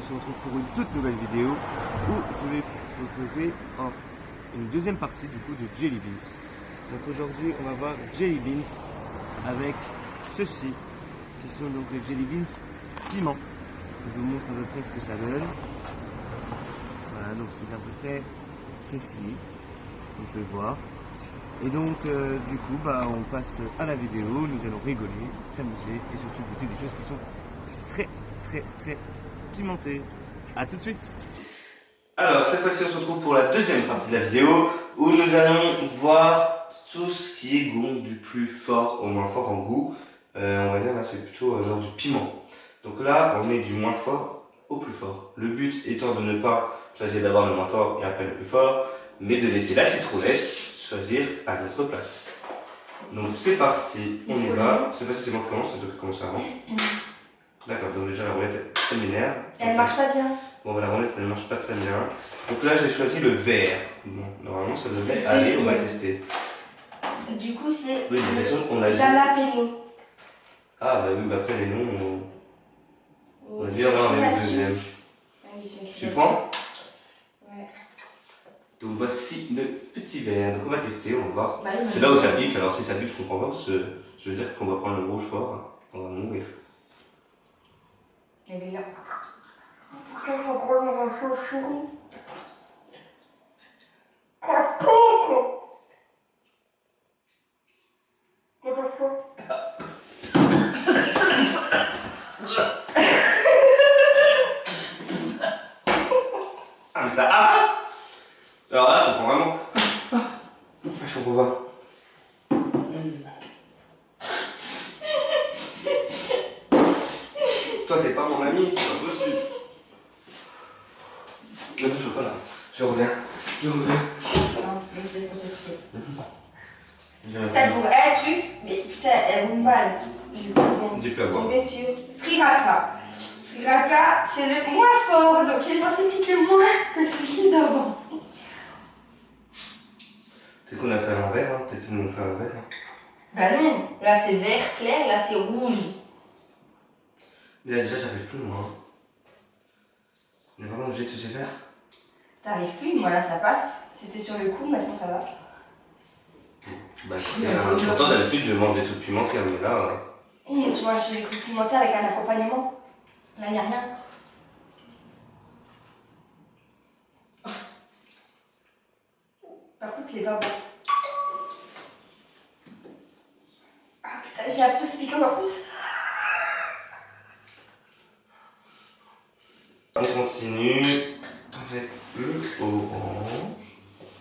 se retrouve pour une toute nouvelle vidéo où je vais proposer une deuxième partie du coup de Jelly Beans. Donc aujourd'hui on va voir Jelly Beans avec ceci qui sont donc les Jelly Beans piment. Je vous montre à peu près ce que ça donne. Voilà, donc c'est à peu près ceci, on peut voir. Et donc du coup on passe à la vidéo, nous allons rigoler, s'amuser et surtout goûter des choses qui sont très pimentées. A tout de suite. Alors cette fois-ci on se retrouve pour la deuxième partie de la vidéo où nous allons voir tout ce qui est goût du plus fort au moins fort en goût. On va dire là c'est plutôt genre du piment. Donc là on est du moins fort au plus fort. Le but étant de ne pas choisir d'abord le moins fort et après le plus fort, mais de laisser la petite roulette choisir à notre place. Donc c'est parti, on y va. Cette fois-ci c'est moi qui commence, c'est toi qui commence avant. D'accord, donc déjà la roulette elle m'énerve. Elle marche pas bien. Bon, la roulette elle marche pas très bien. Donc là j'ai choisi le vert. Bon, normalement ça devrait aller, on va tester. Du coup c'est Oui, de toute façon on a dit. jalapeno. Ah bah oui, bah après les noms, on va dire là on est le deuxième. Tu prends? Ouais. Donc voici le petit verre. Donc on va tester, on va voir. Bah oui, c'est là où ça pique, alors si ça pique je comprends pas, parce que je veux dire qu'on va prendre le rouge fort, on va mourir. Et là. Pourquoi je prends le morceau souris? Ah mais ça... Ah alors là je comprends vraiment... Je comprends pas. Toi t'es pas mon ami, c'est pas possible. Ne bouge pas là. Je reviens. Non, c'est pour Putain, pour un truc, mais putain, elle roule mal. Ils vont tomber sur Sri Lanka. Sri Lanka, c'est le moins fort, donc il est censé piquer moins que celui d'avant. Peut-être qu'on a fait à l'envers, hein. Peut-être qu'ils nous l'ont fait à l'envers. Hein. Bah non, là c'est vert clair, là c'est rouge. Mais là déjà j'arrive plus moi. On est vraiment obligé de tous les faire. T'arrives plus, moi là ça passe. C'était sur le coup, maintenant ça va. Bah pourtant d'habitude je mange des trucs pimentés, mais là... Tu vois, j'ai les trucs pimentés avec un accompagnement. Là y'a rien. Par contre il est pas bon. Ah putain, j'ai absolument piqué encore plus. On continue avec le orange.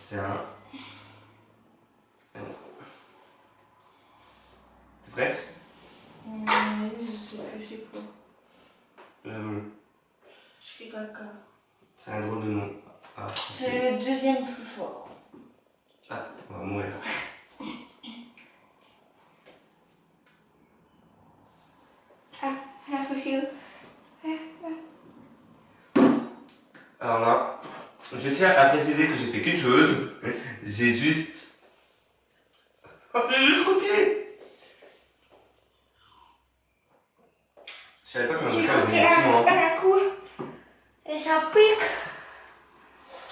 Tiens. T'es prête? Je sais plus c'est quoi. Je suis caca. C'est un drôle de nom. Ah, C'est le deuxième plus fort. Ah, on va mourir. Alors là, je tiens à préciser que j'ai fait qu'une chose. J'ai juste croqué. Je savais pas comment J'ai faire croqué des piments. un coup. Et ça pique.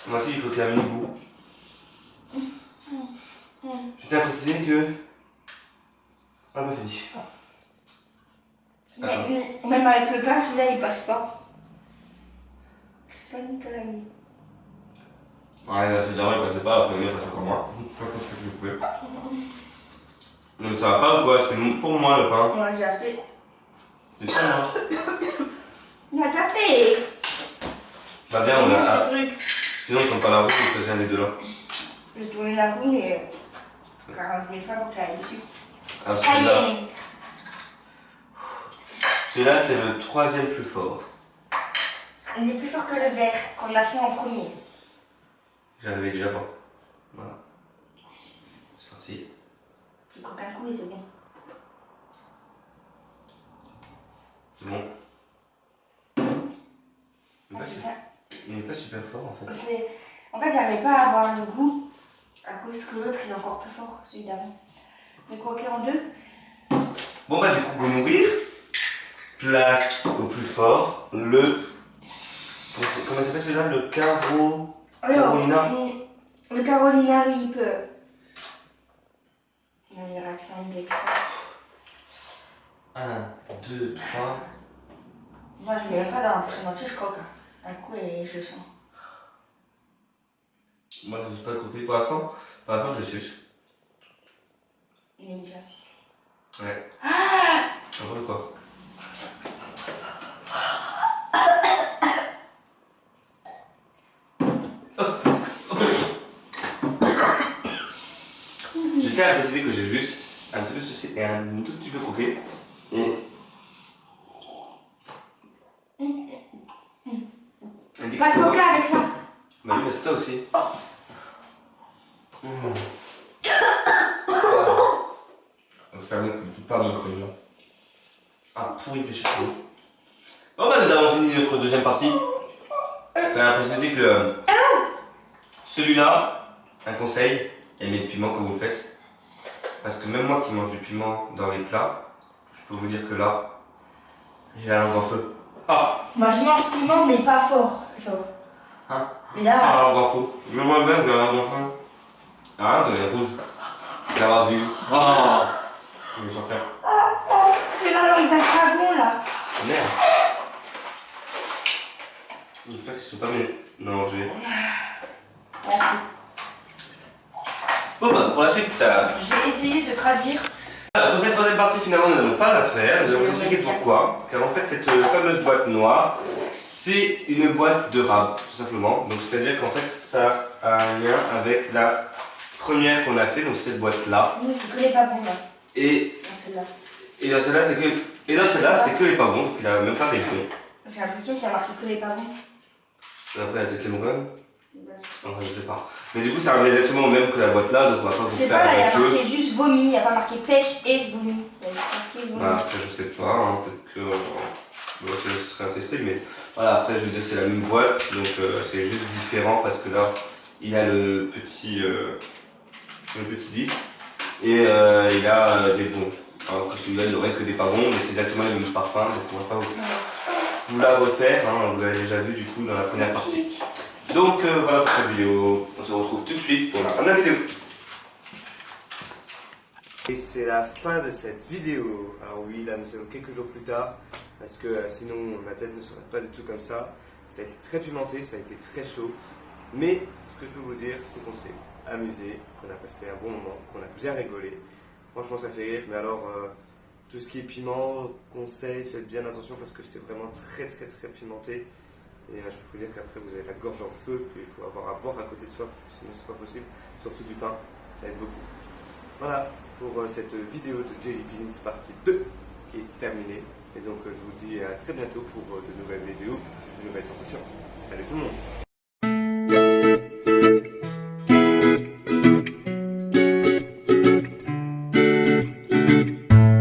Moi aussi j'ai croqué un mini bout. Je tiens à préciser que... Ah bah fini. Même avec le pain, celui-là il passe pas. C'est pas du tout la vie. Ouais, là c'est d'abord il passait pas, après il passe encore moins. Je sais pas ce que je pouvais. Donc ça va pas ou quoi? C'est pour moi le pain. On l'a déjà fait. C'est pour moi. On l'a déjà fait. Bah bien, on Et a... ce truc. Sinon on tombe pas la roue, on choisit un des deux là. J'ai tourné la roue, mais 40 000 fois pour que ça aille dessus. Alors Aïe. celui-là c'est le troisième plus fort. Il est plus fort que le vert qu'on a fait en premier. J'arrivais déjà pas. Voilà. C'est parti. Tu croques un coup et c'est bon. C'est bon. Ah, putain. Il n'est pas super fort en fait. En fait, j'arrivais pas à avoir le goût à cause que l'autre il est encore plus fort, celui d'avant. Je vais croquer en deux. Bon bah du coup, go nourrir. Place au plus fort, le Comment s'appelle celui-là? Le Carolina? Le Carolina Reaper. Il y aura accent lecteur. 1, 2, 3. Moi, je mets même pas dans la bouche entière, je croque. Un coup et je le sens. Moi, je ne sais pas croquer pour l'instant. Pour l'instant, je suce. Il est bien sucé. Ouais. N'importe quoi. Je tiens à préciser que j'ai juste un petit peu sucé et un tout petit peu croqué. Et... Pas de coca avec ça. Bah oui, mais c'est toi aussi. Fermez pas mon feu. Ah, pourri de chapeau. Bon bah nous avons fini notre deuxième partie. J'ai précisé que celui-là, un conseil, aimez le piment comme vous le faites. Parce que même moi qui mange du piment dans les plats, je peux vous dire que là, j'ai la langue en feu. Ah! Moi, je mange piment, mais pas fort. Genre. Hein? Et là. Ah, la langue en feu. Mais moi-même, j'ai la langue en feu. Ah, de la rouge. L'avoir vu. Oh! Je vais sortir. C'est la langue d'un dragon là. Merde. J'espère qu'ils sont pas mélangés. Merci. Bon bah pour la suite, Je vais essayer de traduire. pour cette troisième partie finalement nous n'allons pas la faire. Je vais vous expliquer pourquoi. Car en fait cette fameuse boîte noire, c'est une boîte de rab tout simplement. Donc c'est à dire qu'en fait ça a un lien avec la première qu'on a fait, donc cette boîte là. Oui, c'est que les pas bons là. Et Dans celle-là. et dans celle-là c'est que c'est que les pas bons, donc il a même pas des bons. J'ai l'impression qu'il y a marqué que les pas bons. Et après la deuxième run. Enfin, je sais pas. Mais du coup, ça revient exactement au même que la boîte là, donc on va pas vous C'est faire pas la là, il y même a chose. marqué juste vomi, il n'y a pas marqué pêche et vomi. Il y a juste marqué vomi. Voilà, après, je sais pas, hein, peut-être que. Bon, ce serait à tester, mais voilà, après, je veux dire, c'est la même boîte, donc c'est juste différent parce que là, il a le petit disque et il a des bons. Alors que celui-là, il n'aurait que des pas bons, mais c'est exactement le même parfum, donc on va pas vous la refaire, hein, vous l'avez déjà vu du coup dans la première partie. Donc voilà pour cette vidéo, on se retrouve tout de suite pour la fin de la vidéo. Et c'est la fin de cette vidéo. Alors oui, là nous sommes quelques jours plus tard, parce que sinon ma tête ne serait pas du tout comme ça. Ça a été très pimenté, ça a été très chaud. Mais ce que je peux vous dire, c'est qu'on s'est amusé, qu'on a passé un bon moment, qu'on a bien rigolé. Franchement ça fait rire, mais alors tout ce qui est piment, conseil, faites bien attention parce que c'est vraiment très pimenté. Et je peux vous dire qu'après vous avez la gorge en feu, qu'il faut avoir à boire à côté de soi parce que sinon c'est pas possible, surtout du pain, ça aide beaucoup. Voilà pour cette vidéo de Jelly Beans partie 2 qui est terminée. Et donc je vous dis à très bientôt pour de nouvelles vidéos, de nouvelles sensations. Salut tout le monde!